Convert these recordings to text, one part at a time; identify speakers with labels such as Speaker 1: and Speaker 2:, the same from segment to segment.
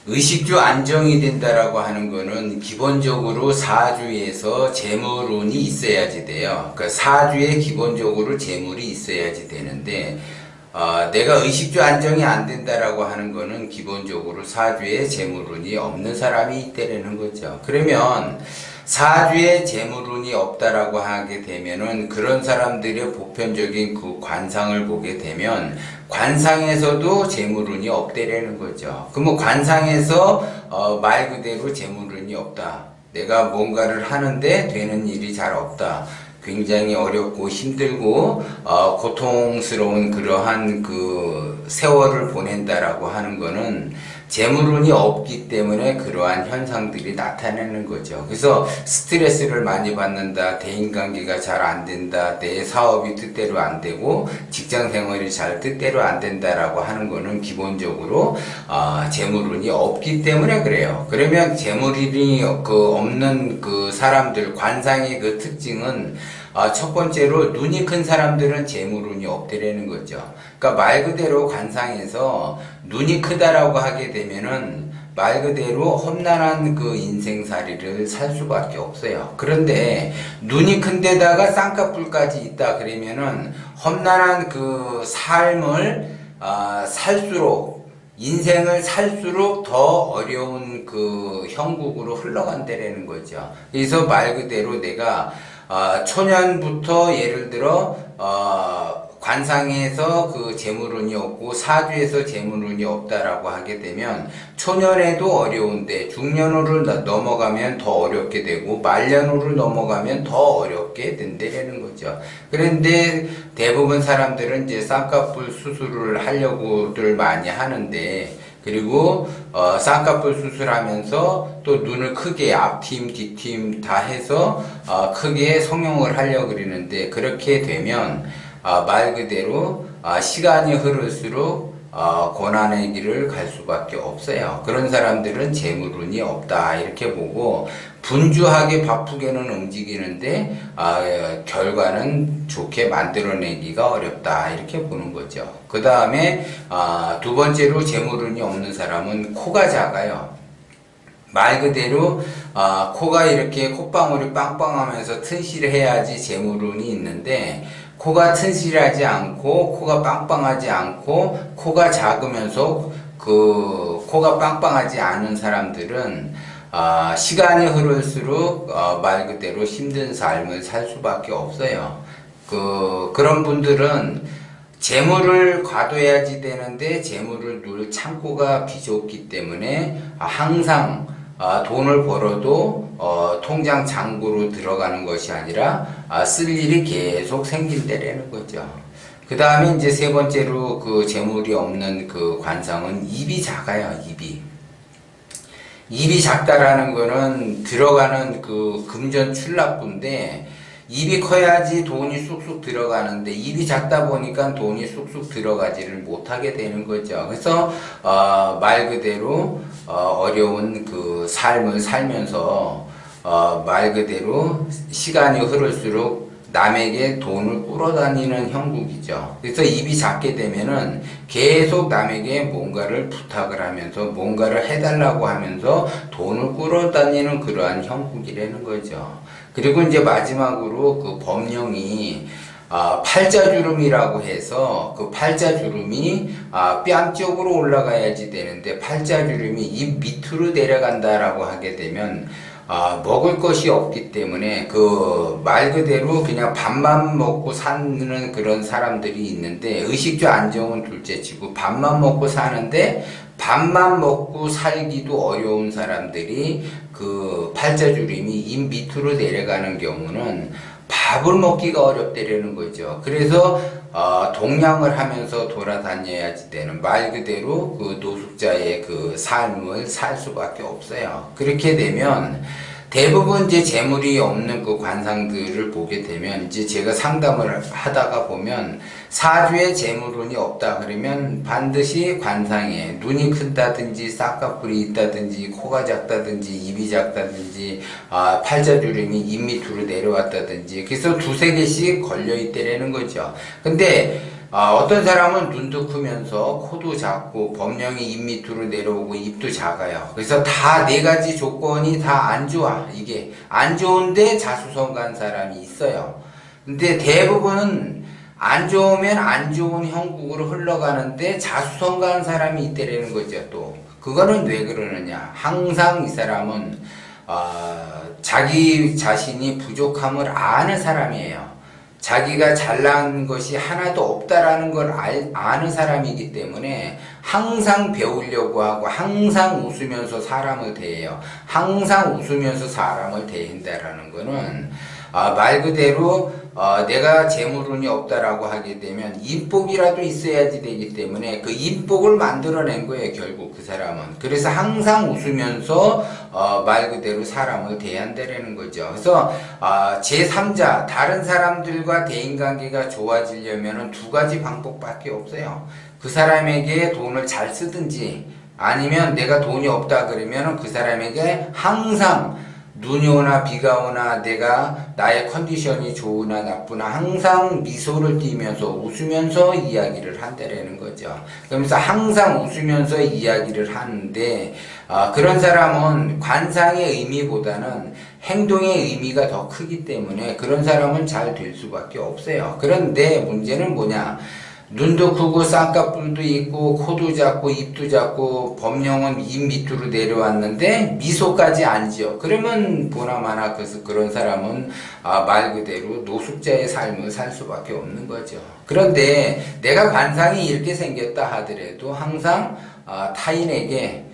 Speaker 1: 의식주 안정이 된다라고 하는 거는 기본적으로 사주에서 재물운이 있어야지 돼요. 그러니까 사주에 기본적으로 재물이 있어야지 되는데, 내가 의식주 안정이 안 된다라고 하는 거는 기본적으로 사주에 재물운이 없는 사람이 있다라는 거죠. 그러면 사주에 재물운이 없다라고 하게 되면은 그런 사람들의 보편적인 그 관상을 보게 되면 관상에서도 재물운이 없다라는 거죠. 그러면 관상에서 말 그대로 재물운이 없다. 내가 뭔가를 하는데 되는 일이 잘 없다. 굉장히 어렵고 힘들고 고통스러운 그러한 그 세월을 보낸다라고 하는 거는 재물운이 없기 때문에 그러한 현상들이 나타나는 거죠. 그래서 스트레스를 많이 받는다, 대인관계가 잘 안 된다, 내 사업이 뜻대로 안 되고 직장 생활이 잘 뜻대로 안 된다라고 하는 거는 기본적으로 재물운이 없기 때문에 그래요. 그러면 재물운이 없는 그 사람들 관상의 그 특징은 첫 번째로 눈이 큰 사람들은 재물운이 없더라는 거죠. 그러니까 말 그대로 관상에서 눈이 크다라고 하게 되면은 말 그대로 험난한 그 인생살이를 살 수밖에 없어요. 그런데 눈이 큰 데다가 쌍꺼풀까지 있다 그러면은 험난한 그 삶을 살수록 인생을 살수록 더 어려운 그 형국으로 흘러간다라는 거죠. 그래서 말 그대로 내가 초년부터 예를 들어 관상에서 그 재물운이 없고 사주에서 재물운이 없다라고 하게 되면 초년에도 어려운데 중년으로 넘어가면 더 어렵게 되고 말년으로 넘어가면 더 어렵게 된다는 거죠. 그런데 대부분 사람들은 이제 쌍꺼풀 수술을 하려고들 많이 하는데 그리고 쌍꺼풀 수술하면서 또 눈을 크게 앞팀 뒤팀 다 해서 크게 성형을 하려고 그러는데 그렇게 되면 말 그대로 시간이 흐를수록 고난의 길을 갈 수밖에 없어요. 그런 사람들은 재물운이 없다 이렇게 보고 분주하게 바쁘게는 움직이는데 결과는 좋게 만들어내기가 어렵다 이렇게 보는 거죠. 그 다음에 두 번째로 재물운이 없는 사람은 코가 작아요. 말 그대로 코가 이렇게 콧방울이 빵빵하면서 튼실을 해야지 재물운이 있는데 코가 튼실하지 않고 코가 빵빵하지 않고 코가 작으면서 그 코가 빵빵하지 않은 사람들은 시간이 흐를수록 말 그대로 힘든 삶을 살 수밖에 없어요. 그런 분들은 재물을 과도해야지 되는데 재물을 누릴 창고가 비좁기 때문에 항상 돈을 벌어도 통장 잔고로 들어가는 것이 아니라 쓸 일이 계속 생긴다라는 거죠. 그 다음에 이제 세 번째로 그 재물이 없는 그 관상은 입이 작아요. 입이 작다라는 거는 들어가는 그 금전 출납부인데 입이 커야지 돈이 쑥쑥 들어가는데 입이 작다 보니까 돈이 쑥쑥 들어가지를 못하게 되는 거죠. 그래서 말 그대로 어려운 그 삶을 살면서 말 그대로 시간이 흐를수록 남에게 돈을 끌어다니는 형국이죠. 그래서 입이 작게 되면은 계속 남에게 뭔가를 부탁을 하면서 뭔가를 해달라고 하면서 돈을 끌어다니는 그러한 형국이라는 거죠. 그리고 이제 마지막으로 그 법령이 팔자주름이라고 해서 그 팔자주름이 뺨 쪽으로 올라가야지 되는데 팔자주름이 입 밑으로 내려간다라고 하게 되면 먹을 것이 없기 때문에 그 말 그대로 그냥 밥만 먹고 사는 그런 사람들이 있는데 의식주 안정은 둘째치고 밥만 먹고 사는데 밥만 먹고 살기도 어려운 사람들이 그 팔자주름이 입 밑으로 내려가는 경우는 밥을 먹기가 어렵다라는 거죠. 그래서 동양을 하면서 돌아다녀야지 되는 말 그대로 그 노숙자의 그 삶을 살 수밖에 없어요. 그렇게 되면 대부분 이제 재물이 없는 그 관상들을 보게 되면 이제 제가 상담을 하다가 보면 사주에 재물운이 없다 그러면 반드시 관상에 눈이 큰다든지 쌍꺼풀이 있다든지 코가 작다든지 입이 작다든지 팔자주름이 입 밑으로 내려왔다든지 그래서 두세 개씩 걸려 있다라는 거죠. 근데 어떤 사람은 눈도 크면서 코도 작고 법령이 입 밑으로 내려오고 입도 작아요. 그래서 다 네 가지 조건이 다 안 좋아. 이게 안 좋은데 자수성가한 사람이 있어요. 근데 대부분은 안 좋으면 안 좋은 형국으로 흘러가는데 자수성가한 사람이 있다라는 거죠. 또 그거는 왜 그러느냐? 항상 이 사람은 자기 자신이 부족함을 아는 사람이에요. 자기가 잘난 것이 하나도 없다라는 걸 아는 사람이기 때문에 항상 배우려고 하고 항상 웃으면서 사람을 대해요. 항상 웃으면서 사람을 대한다라는 거는 말 그대로 내가 재물운이 없다라고 하게 되면 인복이라도 있어야지 되기 때문에 그 인복을 만들어낸 거예요. 결국 그 사람은. 그래서 항상 웃으면서 말 그대로 사람을 대한다라는 거죠. 그래서 제3자 다른 사람들과 대인관계가 좋아지려면 두 가지 방법밖에 없어요. 그 사람에게 돈을 잘 쓰든지 아니면 내가 돈이 없다 그러면 그 사람에게 항상 눈이 오나 비가 오나 내가 나의 컨디션이 좋으나 나쁘나 항상 미소를 띠면서 웃으면서 이야기를 한다라는 거죠. 그러면서 항상 웃으면서 이야기를 하는데 그런 사람은 관상의 의미보다는 행동의 의미가 더 크기 때문에 그런 사람은 잘 될 수밖에 없어요. 그런데 문제는 뭐냐? 눈도 크고 쌍꺼풀도 있고 코도 작고 입도 작고 법령은 입 밑으로 내려왔는데 미소까지 안 지어. 그러면 보나마나 그런 사람은 말 그대로 노숙자의 삶을 살 수밖에 없는 거죠. 그런데 내가 관상이 이렇게 생겼다 하더라도 항상 타인에게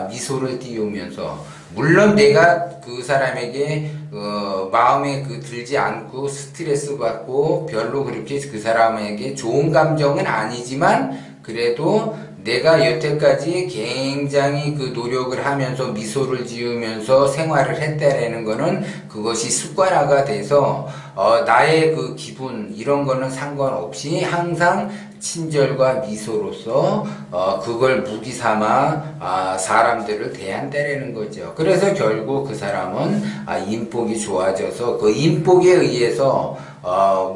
Speaker 1: 미소를 띄우면서 물론 내가 그 사람에게 마음에 들지 않고 스트레스 받고 별로 그렇게 그 사람에게 좋은 감정은 아니지만 그래도 내가 여태까지 굉장히 그 노력을 하면서 미소를 지으면서 생활을 했다라는 거는 그것이 습관화가 돼서 나의 그 기분 이런 거는 상관없이 항상 친절과 미소로서 그걸 무기 삼아 사람들을 대한다라는 거죠. 그래서 결국 그 사람은 인복이 좋아져서 그 인복에 의해서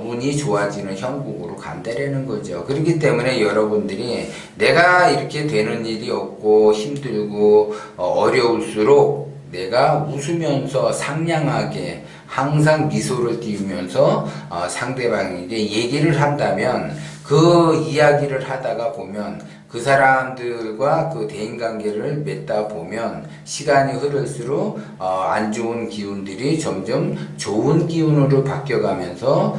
Speaker 1: 운이 좋아지는 형국으로 간다라는 거죠. 그렇기 때문에 여러분들이 내가 이렇게 되는 일이 없고 힘들고 어려울수록 내가 웃으면서 상냥하게 항상 미소를 띄우면서 상대방에게 얘기를 한다면 그 이야기를 하다가 보면 그 사람들과 그 대인관계를 맺다 보면 시간이 흐를수록 안 좋은 기운들이 점점 좋은 기운으로 바뀌어가면서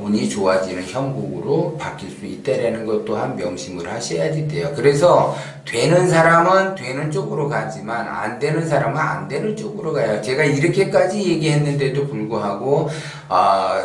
Speaker 1: 운이 좋아지는 형국으로 바뀔 수 있다라는 것 또한 명심을 하셔야지 돼요. 그래서 되는 사람은 되는 쪽으로 가지만 안 되는 사람은 안 되는 쪽으로 가요. 제가 이렇게까지 얘기했는데도 불구하고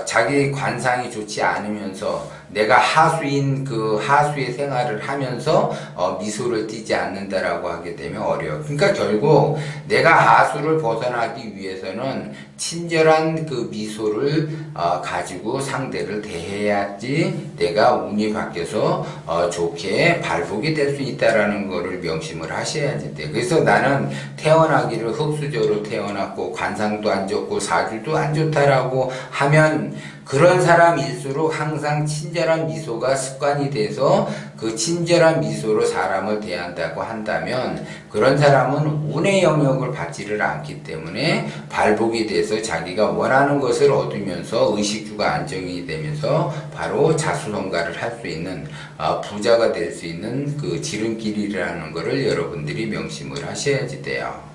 Speaker 1: 자기 관상이 좋지 않으면서 내가 하수인 그 하수의 생활을 하면서 미소를 띠지 않는다라고 하게 되면 어려워. 그러니까 결국 내가 하수를 벗어나기 위해서는 친절한 그 미소를 가지고 상대를 대해야지 내가 운이 바뀌어서 좋게 발복이 될 수 있다라는 거를 명심을 하셔야지 돼. 그래서 나는 태어나기를 흙수저로 태어났고 관상도 안 좋고 사주도 안 좋다라고 하면 그런 사람일수록 항상 친절한 미소가 습관이 돼서 그 친절한 미소로 사람을 대한다고 한다면 그런 사람은 운의 영역을 받지를 않기 때문에 발복이 돼서 자기가 원하는 것을 얻으면서 의식주가 안정이 되면서 바로 자수성가를 할 수 있는 부자가 될 수 있는 그 지름길이라는 것을 여러분들이 명심을 하셔야지 돼요.